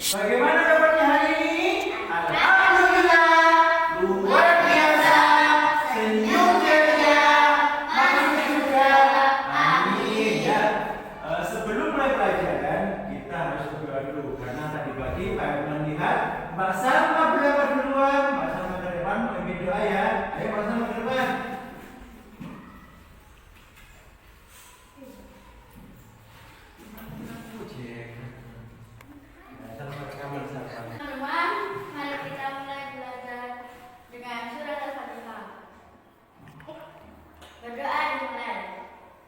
Bagaimana kabarnya hari ini? Alhamdulillah, luar biasa, senyum ceria, masuk juga. Amin ya. Sebelum mulai pelajaran, kita harus berdoa dulu karena tadi pagi Pak melihat Mbak Salma berangkat duluan. Mbak Salma ke depan memimpin doa ya. Ayo Mbak Salma ke depan. Teman-teman, mari kita mulai belajar dengan surat Al-Fatihah. Berdoa dimulai.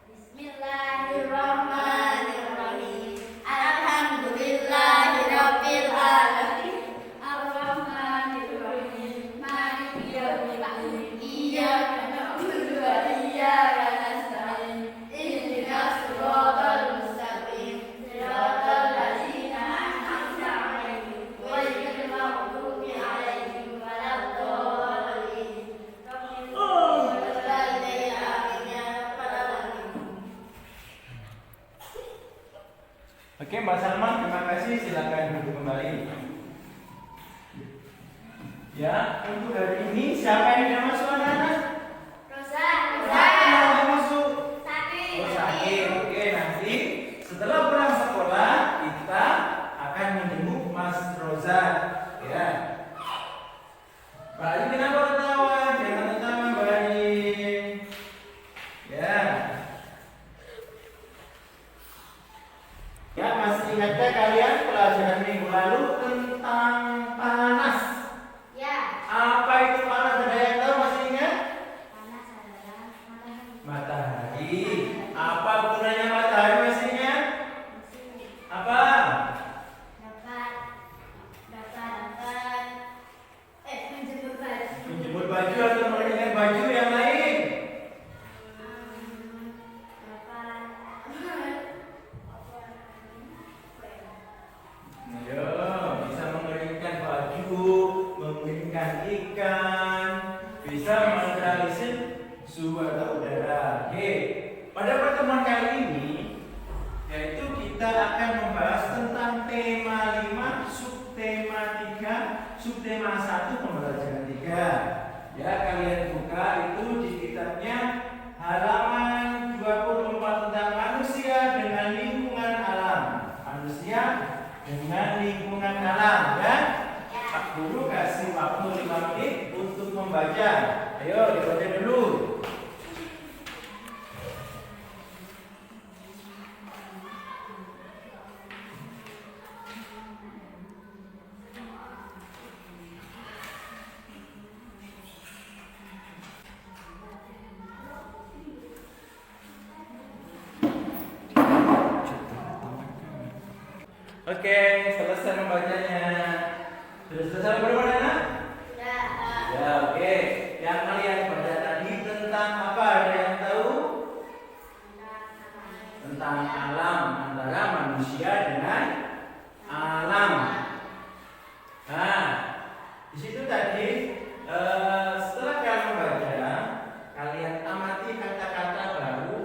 Bismillahirrahmanirrahim. Alhamdulillahirabbil alamin. Ar-Rahmanirrahim. Maliki yaumiddin. Iyyaka na'budu wa iyyaka nasta'in. Ihdinas siratal mustaqim. Siratal ladzina an'amta 'alaihim ghairil maghdubi 'alaihim waladdallin. Oke Mbak Salma, terima kasih. Silakan duduk kembali. Ya, untuk hari ini siapa yang tidak masuk anak-anak? Rosa. Siapa yang tidak masuk? Sakit. Oh sakit. Oke, nanti setelah pulang sekolah kita akan menjenguk Mas Rosa. Ya. Mbak Ali kenapa ketawa? Jangan ketawa Mbak Ali. Ya. Ya, masih ingatkah kalian pelajaran minggu lalu tentang panas? Ya. Apa itu panas? Ada yang tahu masih ingat? Panas adalah matahari. Matahari. Apa gunanya matahari masih ingat? Apa? Menjemur baju. Menjemur baju atau mengeringkan baju yang lain? Ayo, bisa mengeringkan baju, mengeringkan ikan, bisa menetralisir suhu atau udara. Oke, pada pertemuan kali ini, yaitu kita akan membahas tentang tema 5, subtema 3, subtema 1, pembelajaran 3. Ya, kalian buka itu di kitabnya halaman 24 tentang manusia dengan lingkungan alam. Manusia dengan lingkungan alam, ya. Pak Guru kasih waktu 5 menit untuk membaca. Ayo dibaca dulu. Oke, selesai membacanya. Sudah selesai membaca anak? Ya, oke. Yang kalian baca tadi tentang apa? Ada yang tahu? Tentang alam, antara manusia dengan alam. Nah, di situ tadi setelah kalian membaca, kalian amati kata-kata baru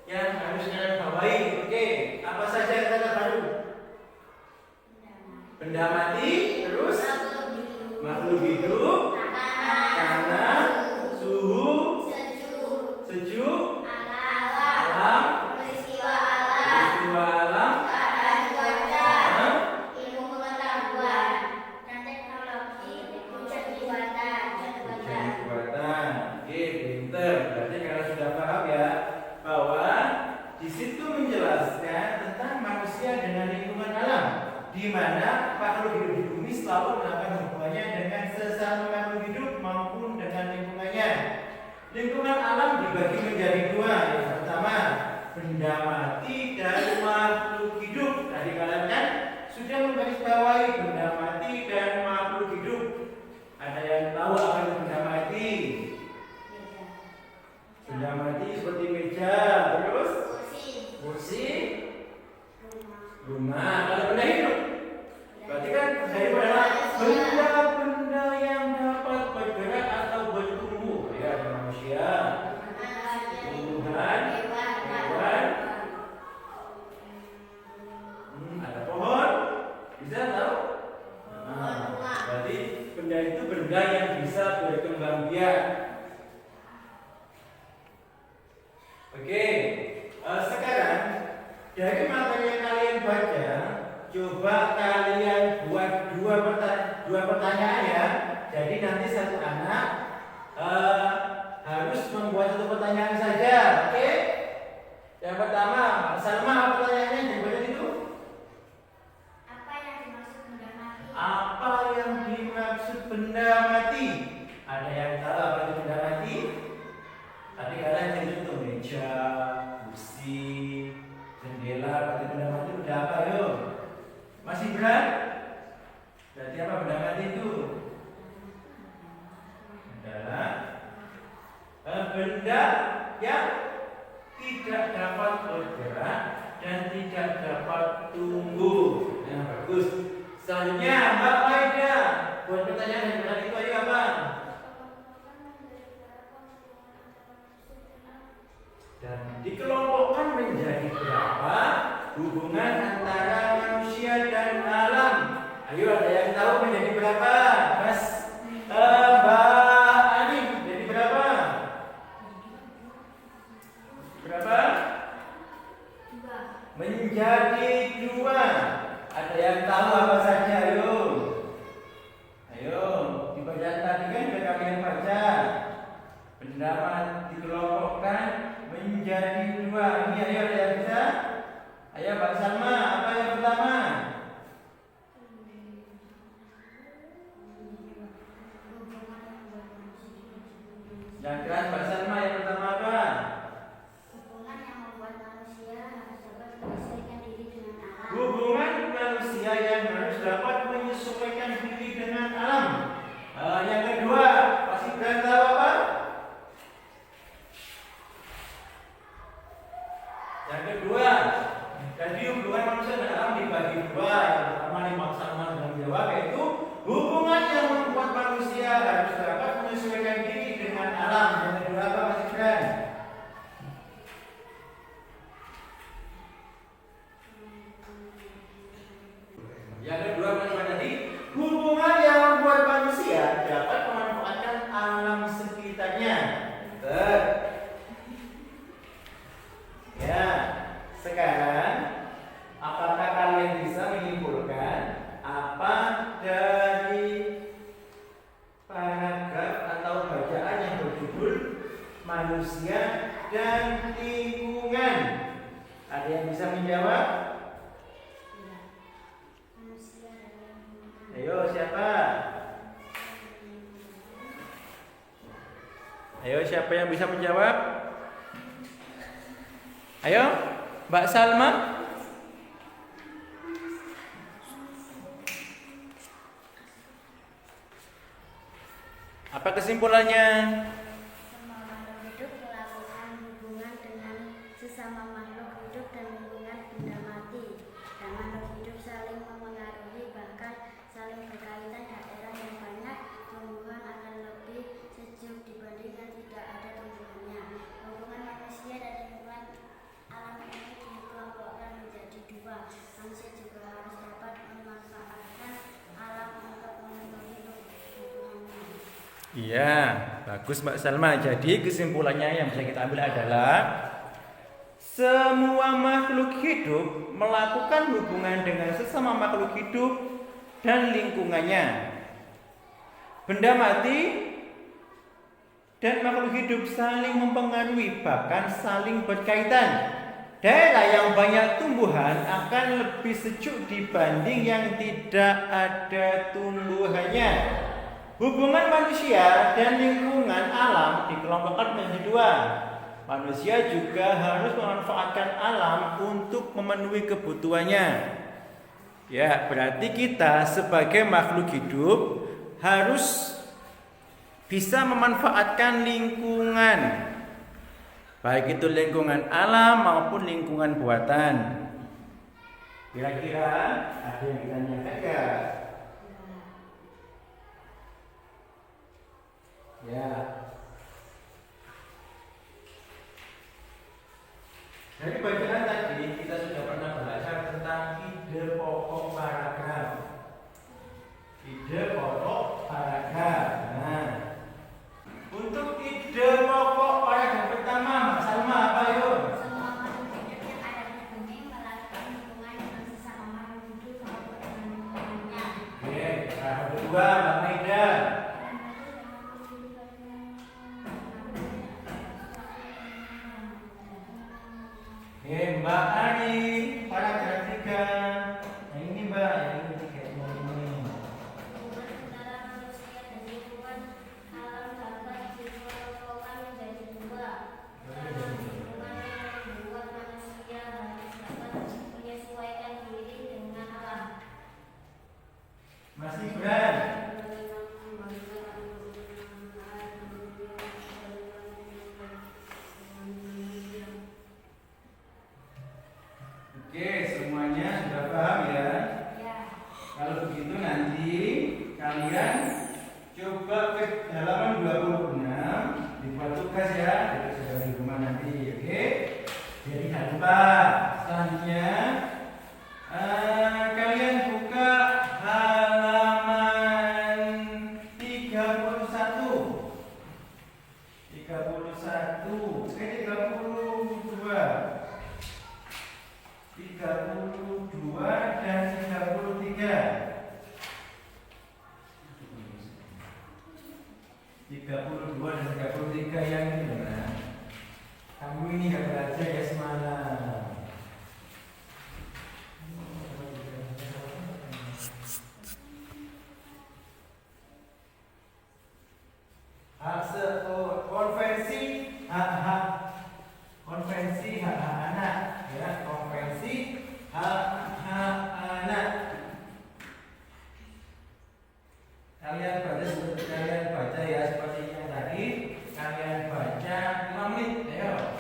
yang harus kalian bawahi. Oke, apa saja kata baru? Benda mati, terus makhluk hidup, tanah, suhu, sejuk, alam, peristiwa alam, Ilmu pengetahuan dan teknologi, buatan. buatan. Oke, pinter. Berarti kalian sudah paham ya bahwa di situ menjelaskan tentang manusia dengan lingkungan alam, di mana makhluk hidup di bumi selalu melakukan hubungannya dengan sesama makhluk hidup maupun dengan lingkungannya. Lingkungan alam dibagi menjadi dua. Yang pertama, benda mati dan makhluk hidup. Tadi kalian kan sudah menggarisbawahi benda mati dan makhluk hidup. Ada yang tahu apa itu benda mati? Benda mati seperti meja, terus kursi, rumah. Kalau benda hidup, berarti kan benda hidup adalah benda-benda yang dapat bergerak atau bertumbuh. Ya, ada manusia, tumbuhan, hewan, ada pohon. Bisa tahu? Coba kalian buat dua pertanyaan ya. Jadi nanti satu anak harus membuat satu pertanyaan saja. Oke? Yang pertama, Salma, apa pertanyaannya? Dibaca itu. Apa yang dimaksud benda mati? Apa yang dimaksud benda mati? Ada yang tahu apa itu benda mati? Tadi kalian cerita meja, kursi, jendela, apa itu benda mati? Udah apa yuk? Masih berat? Berarti apa benda mati itu? Adalah benda yang tidak dapat bergerak dan tidak dapat tumbuh. Yang bagus. Selanjutnya Mbak Maida, buat pertanyaan yang benar itu ayo apa? Dan dikelompokkan menjadi berapa hubungan antara manusia dan alam? Ayo, ada yang tahu menjadi berapa? Mas Mbak Ani, jadi berapa? Berapa? Menjadi 2. Ada yang tahu apa saja? Ayo. Ayo, di bacaan tadi kan sudah kalian baca. Benda dikelompokkan menjadi 2. Ini ayo ada yang bisa? Ayo Mbak Salma, apa yang pertama? Yang keras Mbak Salma, yang pertama apa? Hubungan yang membuat manusia harus dapat menyesuaikan diri dengan alam. Hubungan manusia yang harus dapat menyesuaikan diri dengan alam. Yang kedua, pasti kalian tahu apa? Yang kedua, jadi hubungan manusia dan alam dibagi 2. Yang pertama dimaksudkan dalam jawab yaitu hubungan yang membuat manusia harus dapat menyesuaikan diri dengan alam. Yang kedua apa Mas Ibran? Yang kedua apa tadi? Hubungan yang membuat manusia dapat memanfaatkan alam sekitarnya. Betul. Ya, sekarang apakah kalian bisa menyimpulkan apa dari paragraf atau bacaan yang berjudul manusia dan lingkungan? Ada yang bisa menjawab? Manusia dan lingkungan. Ayo siapa? Ayo siapa yang bisa menjawab? Ayo Mbak Salma. Apa kesimpulannya? Semua makhluk hidup melakukan hubungan dengan sesama makhluk hidup dan lingkungan benda mati. Dan makhluk hidup saling memengaruhi bahkan saling berkaitan. Daerah yang banyak tumbuhan akan lebih sejuk dibandingkan tidak ada tumbuhannya. Hubungan manusia dan lingkungan alam ini dikelompokkan menjadi 2. Manusia juga harus dapat memanfaatkan alam untuk memenuhi kebutuhannya. Iya, bagus Mbak Salma. Jadi kesimpulannya yang bisa kita ambil adalah semua makhluk hidup melakukan hubungan dengan sesama makhluk hidup dan lingkungannya. Benda mati dan makhluk hidup saling mempengaruhi, bahkan saling berkaitan. Daerah yang banyak tumbuhan akan lebih sejuk dibanding yang tidak ada tumbuhannya. Hubungan manusia dan lingkungan alam dikelompokkan menjadi 2. Manusia juga harus memanfaatkan alam untuk memenuhi kebutuhannya. Ya, berarti kita sebagai makhluk hidup harus bisa memanfaatkan lingkungan, baik itu lingkungan alam maupun lingkungan buatan. Kira-kira ada yang ditanyakan enggak? Ya. Dari bacaan tadi kita sudah pernah belajar tentang ide pokok paragraf. Ide pokok paragraf. Nah, untuk ide pokok paragraf pertama, Mbak Salma apa yuk? Semua makhluk hidup yang ada di bumi melakukan hubungan dengan sesama makhluk hidup kedua, Mbak Maida. Mbak Ari, paragraf 3. Yang ini Mbak, yang ini tiga ini. Hubungan antara manusia dan lingkungan alam dapat dikelompokkan menjadi dua. Pertama, lingkungan yang membuat manusia harus dapat menyesuaikan diri dengan alam. Mas Ibran. Oke, semuanya sudah paham ya? Ya. Kalau begitu nanti kalian coba ke halaman 26 dibuat tugas ya, itu sudah di rumah nanti, oke? Jadi jangan lupa selanjutnya kalian buka halaman 31, 32 dan 33. 32 dan 33 yang ini benar. Kamu ini gak belajar ya semalam. Konvensi hak-hak anak ya, konvensi hak-hak anak. Kalian baca ya seperti yang tadi. Kalian baca 5 menit, ayo.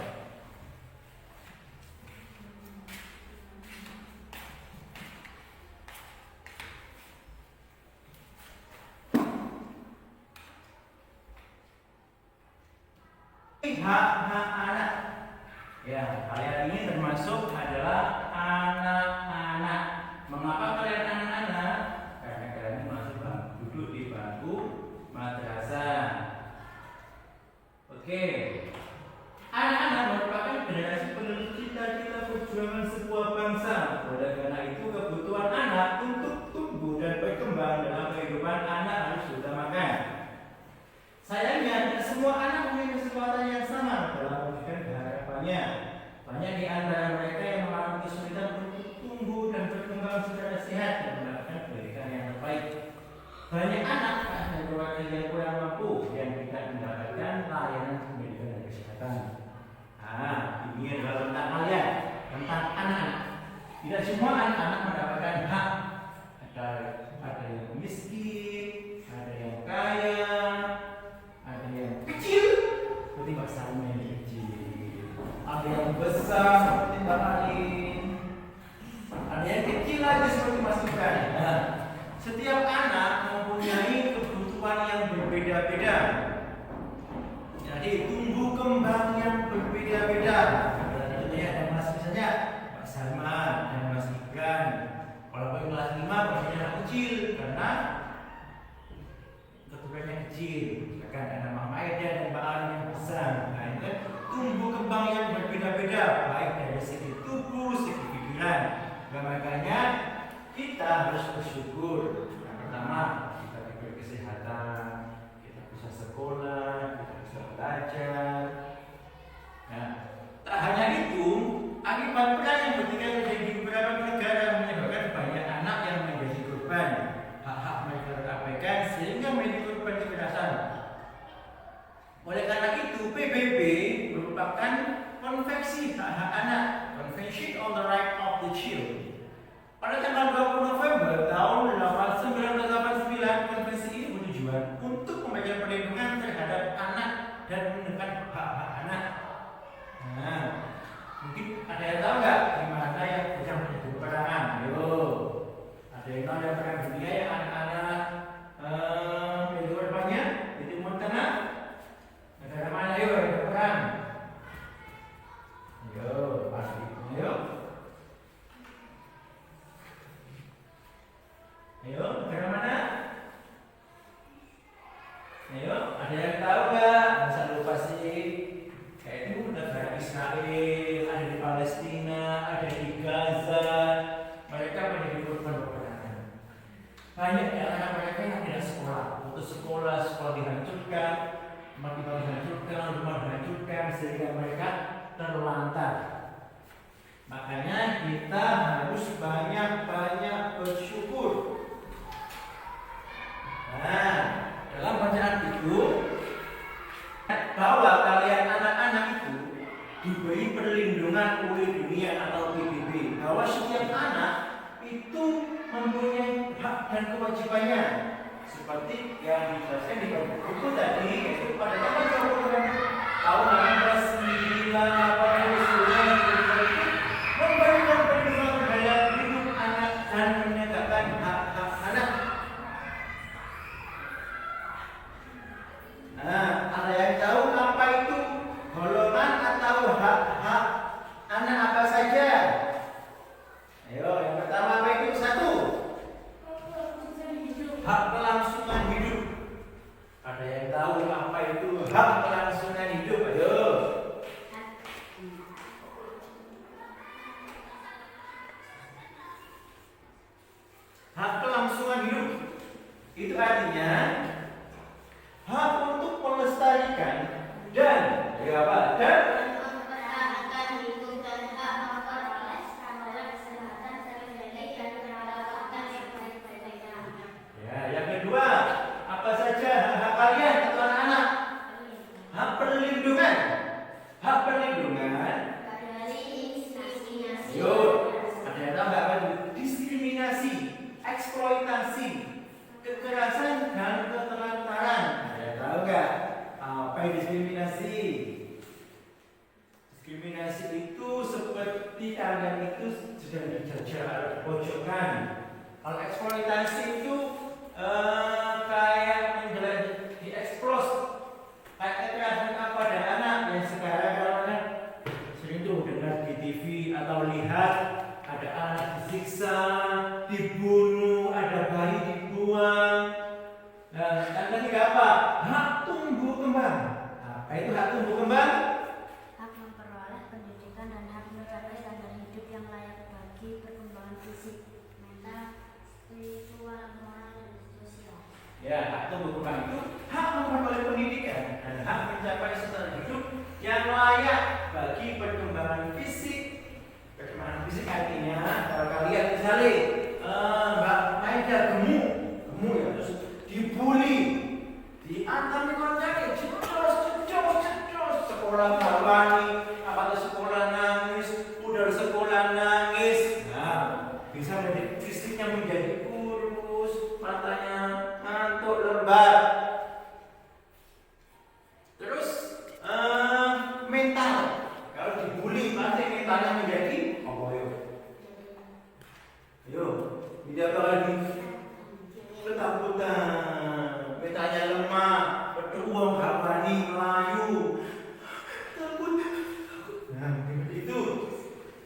Hak-hak anak. Ya, kalian ini termasuk adalah anak-anak. Mengapa kalian anak-anak? Karena kalian ini masih duduk di bangku madrasah. Oke. Anak-anak merupakan generasi penerus cita-cita perjuangan sebuah bangsa. Oleh karena itu, kebutuhan anak untuk tumbuh dan berkembang dalam kehidupan anak harus diutamakan. Sayangnya, tidak semua anak memiliki kesempatan yang sama dalam mewujudkan harapannya. Banyak di antara mereka yang mengalami kesulitan untuk tumbuh dan berkembang secara sehat dan mendapatkan pendidikan yang terbaik. Banyak anak dari keluarga yang kurang mampu yang tidak mendapatkan layanan pendidikan dan kesehatan. Ini adalah tentang kalian, tentang anak-anak. Tidak semua anak-anak mendapatkan hak. Ada yang miskin, ada yang kaya, ada yang kecil seperti Mbak Salma yang kecil, ada yang besar seperti Mbak Alin, ada yang kecil aja seperti Mas Ibran. Setiap anak mempunyai kebutuhan yang berbeda-beda, jadi tumbuh kembang yang berbeda-beda. Ada Mas misalnya Mbak Salma dan Mas Ibran. Kalau kelas 5 pastinya anak kecil karena keturunan kecil, akan ada Mama Aida dan Mbak Alin yang besar. Nah, itu kan tumbuh kembang yang berbeda-beda, baik dari segi tubuh, segi pikiran. Dan makanya kita harus bersyukur. Yang pertama, kita diberi kesehatan, kita bisa sekolah, kita bisa belajar. Nah, tak hanya itu, akibat perang yang bertikai terjadi di beberapa negara menyebabkan banyak anak yang menjadi korban. Hak-hak mereka terabaikan sehingga menjadi korban kekerasan. Oleh karena itu, PBB merupakan konvensi hak-hak anak, Convention on the Right of the Child. Pada tanggal 20 November tahun 1989, konvensi ini bertujuan untuk memberikan perlindungan terhadap anak dan menekan hak-hak anak. Nah, mungkin ada yang tahu nggak di mana yang sedang terjadi peperangan? Ayo, ada yang tahu yang perang dunia yang anak-anak menjadi korbannya di Timur Tengah? Negara mana yuk yang berperang? Ayo, pasti. Ayo. sekolah, sekolah dihancurkan, tempat ibadah dihancurkan, rumah dihancurkan, sehingga mereka terlantar. Makanya kita harus banyak-banyak bersyukur. Nah, dalam bacaan itu bahwa kalian anak-anak itu diberi perlindungan oleh dunia atau PBB, bahwa setiap anak itu mempunyai hak dan kewajibannya seperti yang dijelaskan di buku tadi, yaitu pada tanggal 20 tahun 1989 memberikan perlindungan terhadap hidup anak dan menegakkan hak-hak anak. Nah, ada yang tahu apa itu golongan atau hak-hak anak apa saja? Ayo, yang pertama apa itu? Satu, hak kelangsungan hidup. Ada yang tahu apa itu hak kelangsungan hidup? Ayo. Hak kelangsungan hidup itu artinya hak untuk melestarikan dan apa? Dan mempertahankan hidup dan hak memperoleh keselamatan, kesehatan, terlindungi dan mendapatkan sebaik-baiknya. ya, yang kedua, apa saja hak kalian atau anak-anak? Hak perlindungan. Hak perlindungan. Dari diskriminasi. Yo, ada yang tahu nggak apa itu? Diskriminasi, eksploitasi, kekerasan dan ketelantaran. Ada yang tahu nggak apa yang diskriminasi? Diskriminasi itu seperti kalian itu sudah dijajah, dipojokkan. Kalau eksploitasi itu kayak dieksplos, kayak kekerasan pada anak yang sekarang kalau kan sering tuh dengar di TV atau lihat ada anak disiksa, dibunuh, ada bayi dibuang. Nah, yang ketiga apa? Hak tumbuh kembang. Apa itu hak tumbuh kembang? Hak memperoleh pendidikan dan hak mencapai standar hidup yang layak bagi perkembangan fisik, mental, spiritual, moral, dan sosial. Ya, hak tumbuh kembang itu hak memperoleh pendidikan dan hak mencapai standar hidup yang layak bagi perkembangan fisik. Perkembangan fisik artinya kalau kalian misalnya Mbak Maida gemuk ya, terus dibully, diantar ke konjak, cedos, sekolah bawani, apa sekolah nangis, udah sekolah nangis. Nah, bisa menjadi fisiknya menjadi kurus, matanya ngantuk lebar. Terus mental, kalau dibully pasti mentalnya menjadi apa yo? Yo, tidak lagi ketakutan, mentalnya lemah, berjuang gak berani melayu, takut. Nah, itu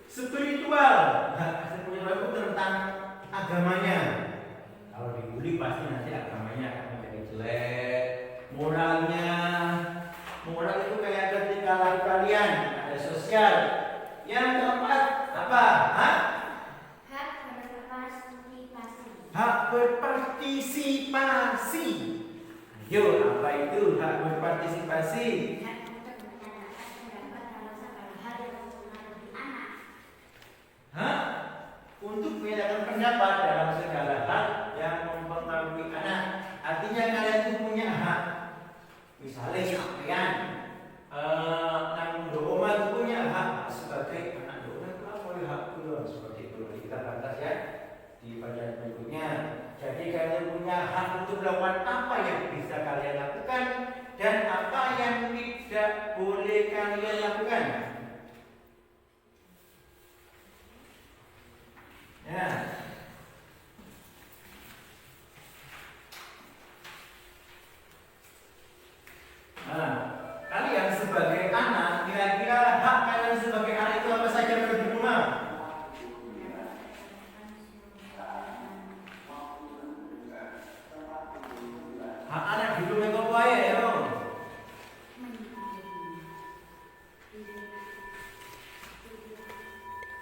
spiritual. Spiritual itu tentang agamanya. Kalau dibully pasti nanti agamanya akan menjadi jelek. Moralnya, moral itu kayak ketika lahir kalian ada sosial. Yang keempat apa? Hak berpartisipasi. Hak berpartisipasi. Yo, apa itu hak berpartisipasi? Hak untuk menyatakan pendapat dalam segala hal yang mempengaruhi anak. Hak untuk menyatakan pendapat dalam segala hal yang mempengaruhi anak. Artinya kalian itu punya hak. Misalnya kalian nang doma itu punya hak sebagai anak doma itu apa ya hak itu seperti itu kita batas ya di bagian berikutnya. Jadi kalian punya hak untuk melakukan apa yang bisa kalian lakukan dan apa yang tidak boleh kalian lakukan. Ya. Nah, kalian sebagai anak, kira-kira hak kalian sebagai anak itu apa saja menurut rumah? Hak anak di rumah itu apa ya?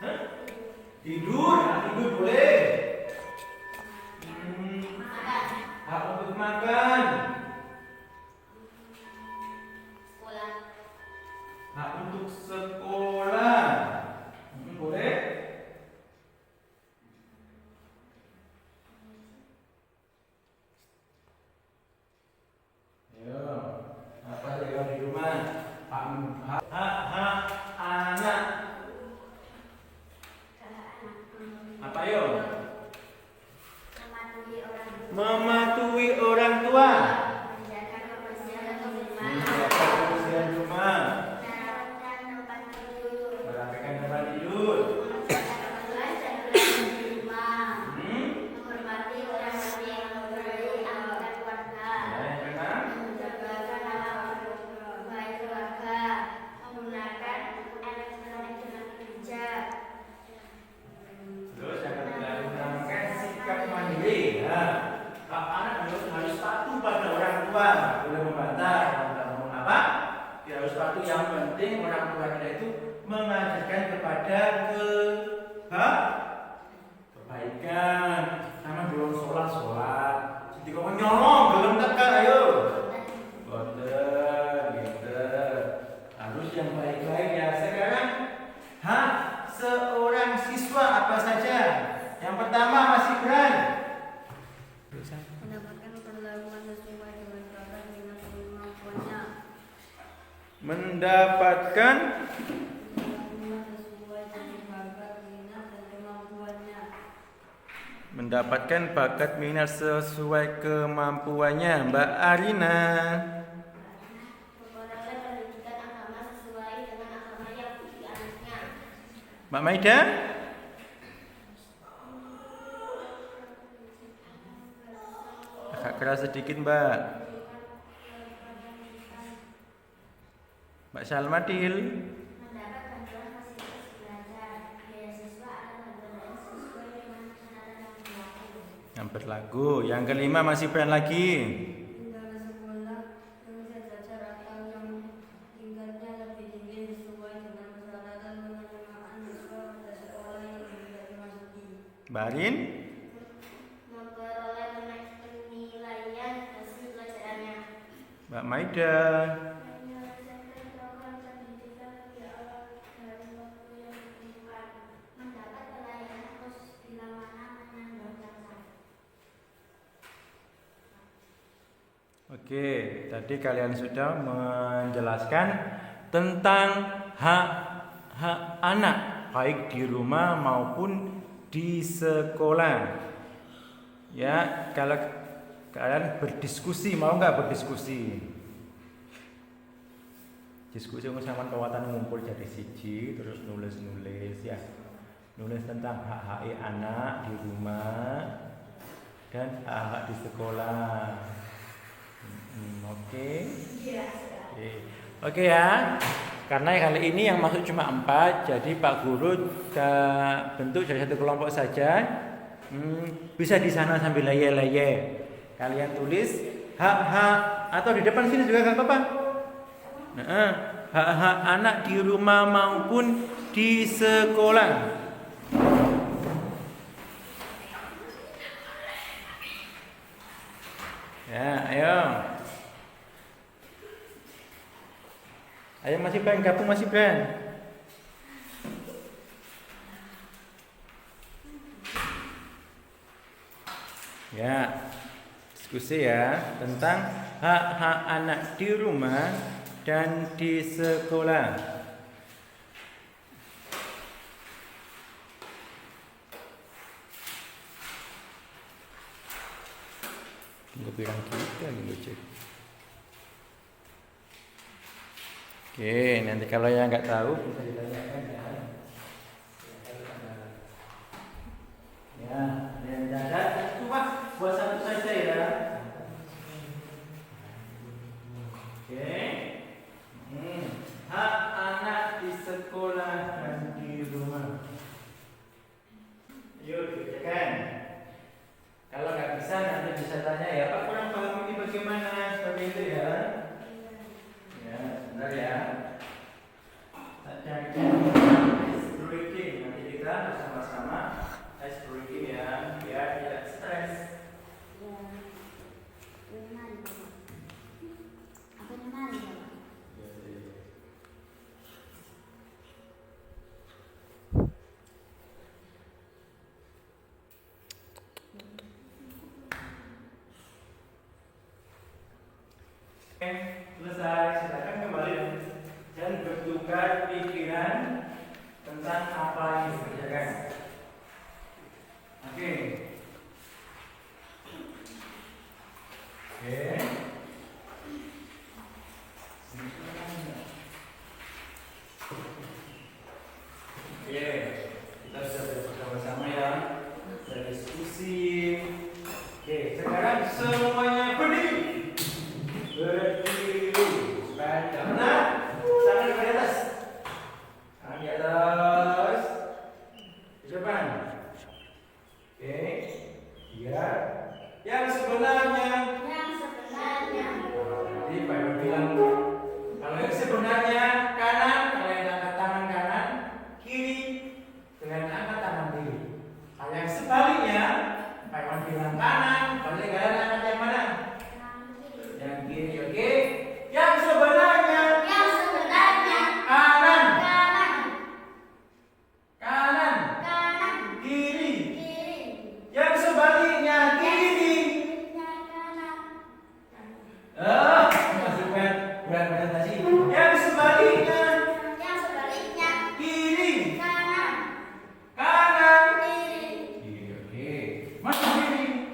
Hah? Tidur boleh. Hak untuk makan. Apa yo? Mematuhi orang tua. Mematuhi orang tua. Menjaga kebersihan rumah. Menjaga kebersihan rumah. Merapikan tempat tidur. Merapikan tempat tidur. Menghormati orang yang mempunyai anggota keluarga. Yang keenam, Menjaga nama baik keluarga. Menggunakan elektronik dengan bijak. terus yang ketiga menanamkan sikap mandiri. Nah, hak anak harus patuh pada orang tua, nggak boleh membantah. Kalau ngomong apa? Dia harus patuh. Yang penting orang tua kita itu mengajarkan kepada kebaikan. Sama belum sholat. Jadi kau nyolong, belum tekan, ayo. Boten, gitu. Harus yang baik-baik ya. Sekarang, hak seorang siswa apa saja? Yang pertama masih Gibran. Mendapatkan perlakuan sesuai dengan bakat minat dan kemampuannya. Mendapatkan Perlakuan sesuai dengan bakat minat dan kemampuannya. mendapatkan bakat minat sesuai kemampuannya. Mbak Arina. Memperoleh pendidikan agama sesuai dengan agama yang dianutnya. Mbak Maida. Agak keras sedikit, Mbak. Mbak Salmadil. Mendapat bantuan fasilitas belajar. Beasiswa atau bantuan lain sesuai dengan persyaratan yang berlaku. Yang berlaku. Yang kelima masih Gibran lagi. Tinggal sekolah yang sejajar atau yang tingkatnya lebih tinggi sesuai dengan persyaratan penerimaan siswa pada sekolah yang tidak dimasuki. Mbak Arin. Memperoleh penilaian hasil pelajarannya. Mbak Maida. Menyelesaikan program pendidikan lebih awal dari waktu yang ditentukan. Mendapat pelayanan khusus bila mana menanggung jasa. Oke, tadi kalian sudah menjelaskan tentang hak anak baik di rumah maupun di sekolah. Ya, kalau kalian berdiskusi, mau nggak berdiskusi? Diskusi sama kawan ngumpul jadi siji, terus nulis ya, nulis tentang hak-hak anak di rumah dan hak-hak di sekolah. Oke. Oke ya. Karena kali ini yang masuk cuma 4, jadi Pak Guru bentuk jadi satu kelompok saja. Bisa di sana sambil leye-leye. Kalian tulis hak-hak atau di depan sini juga nggak apa-apa. Nah, hak-hak anak di rumah maupun di sekolah. Ya, ayo. Ayo masih Ben, gabung masih Ben. Ya, diskusi ya tentang hak-hak anak di rumah dan di sekolah. Tunggu bilang kita nih cek. Oke, nanti kalau yang nggak tahu bisa ditanyakan ya. Ya, yang cacat cuma buat satu saja ya. Oke. Hak anak di sekolah dan di rumah. Yuk, kerjakan. Kalau nggak bisa nanti bisa tanya ya, Pak kurang paham ini bagaimana seperti itu ya. Ya, sebentar ya. Ice breaking nanti kita bersama-sama ice breaking ya, biar tidak stres. Oke, selesai. Silakan kembali dan bertukar pikiran tentang apa yang dikerjakan. sebaliknya, Pak Iwan bilang kanan, berarti kalian anak yang mana? Yang kiri, oke? Yang sebenarnya kanan, kanan, kiri. Yang sebaliknya kiri. Masukkan berat presentasi. Yang sebaliknya kiri, kanan, kiri. Oke, masuk kiri.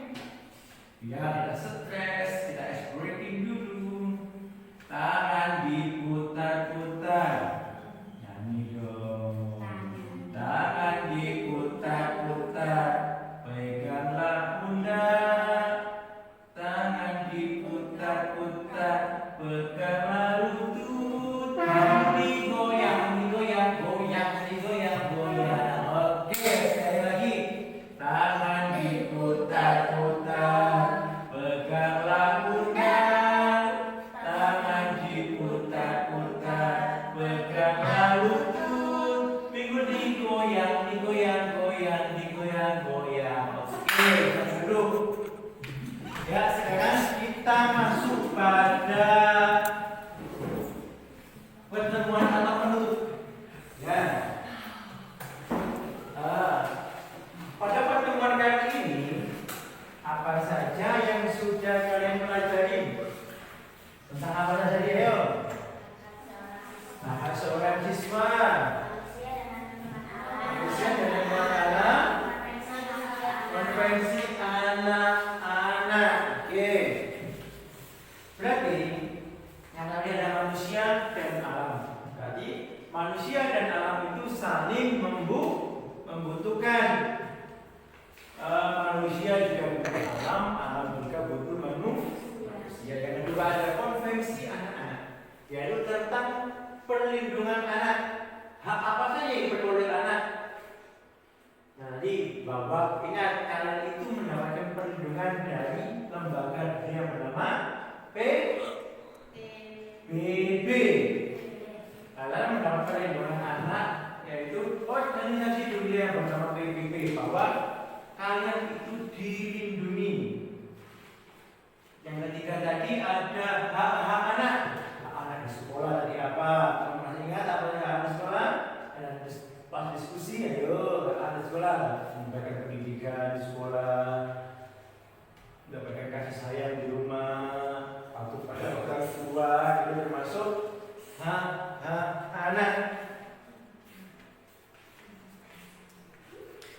Biar tidak stres, tidak ice breaking dulu. Tangan diputar-putar. Nyanyi dong. Tangan diputar-putar. Peganglah pundak. Tangan diputar-putar. Peganglah lutut. Digoyang, digoyang, goyang, digoyang, goyang. Oke, sekali lagi. Tangan diputar-putar. Peganglah pundak. Tangan diputar-putar. Peganglah lutut. Minggu digoyang, digoyang, goyang, digoyang, goyang. Oke, kita duduk. Ya, sekarang kita masuk pada pertemuan atau penutup. Ya. Pada pertemuan kali ini, apa saja yang sudah kalian pelajari? Tentang apa saja dia? Ayo. Hak seorang siswa, manusia dan lingkungan alam, konvensi anak-anak. Oke. Berarti yang tadi ada manusia dan alam. Berarti manusia dan alam itu saling membutuhkan. Manusia juga butuh alam, alam juga butuh manusia. Yang kedua ada konvensi anak-anak, yaitu tentang perlindungan anak. Hak apa saja yang diperoleh anak? Nanti bahwa ingat kalian itu mendapatkan perlindungan dari lembaga yang bernama PBB. Kalian mendapat perlindungan anak, yaitu organisasi dunia yang bernama PBB, bahwa kalian itu dilindungi. Yang ketiga tadi ada hak-hak anak. Hak anak di sekolah tadi apa? Kamu masih ingat apa yang hak di sekolah? Ada pas diskusi, ayo hak anak di sekolah. Mendapatkan pendidikan di sekolah, mendapatkan kasih sayang di rumah, patuh pada orang tua, itu termasuk hak anak.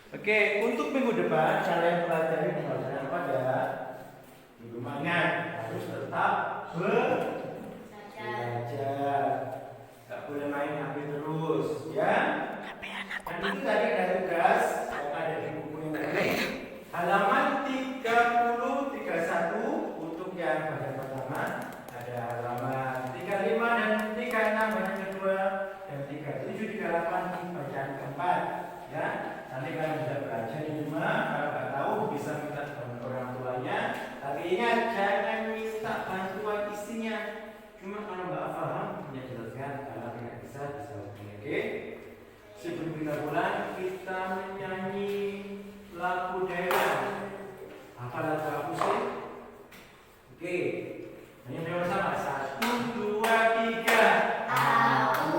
Oke, untuk minggu depan kalian pelajari pembelajaran apa ya? Di rumahnya harus tetap belajar, tak boleh main HP terus, ya. Dan itu tadi ada tugas yang ada di buku yang tadi. Halaman 30, 31 untuk yang bagian pertama, ada halaman 35 dan 36 bagian kedua, dan 37, 38 di bacaan keempat, ya. Nanti kalian bisa belajar di rumah. Kalau nggak tahu bisa minta bantuan orang tuanya. Tapi ingat, jangan minta bantuan isinya. Cuma kalau nggak paham, punya jelaskan. Kalau tidak bisa hubungi. Oke? Sebelum kita pulang, kita menyanyi lagu daerah. Apa lagu aku sih? Oke, menyanyi bersama. 1, 2, 3. Aku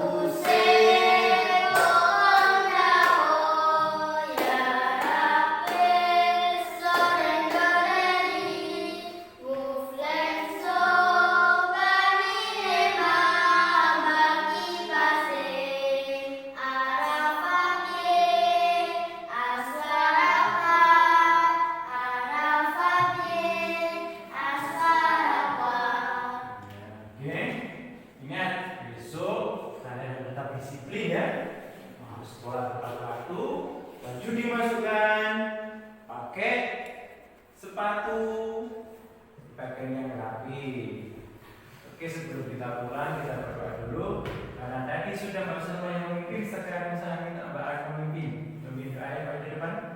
disiplin ya, harus sekolah tepat waktu, baju dimasukkan, pakai sepatu, pakaian yang rapi. Oke, sebelum kita pulang kita berdoa dulu. Karena tadi sudah Mbak Salma yang memimpin, sekarang saya minta Mbak Arif memimpin. Memimpin doa Pak di depan.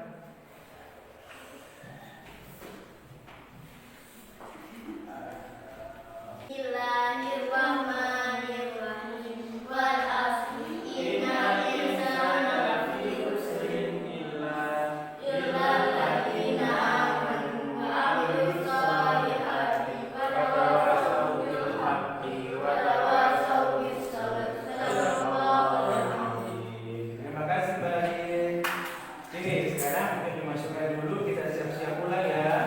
Bismillahirrahmanirrahim. Wal asri innal insana lafi khusrin illa wa tawassaw bis sabr. Terima kasih Mbak Ain. Oke, sekarang kita dimasukkan dulu, kita siap-siap pulang ya.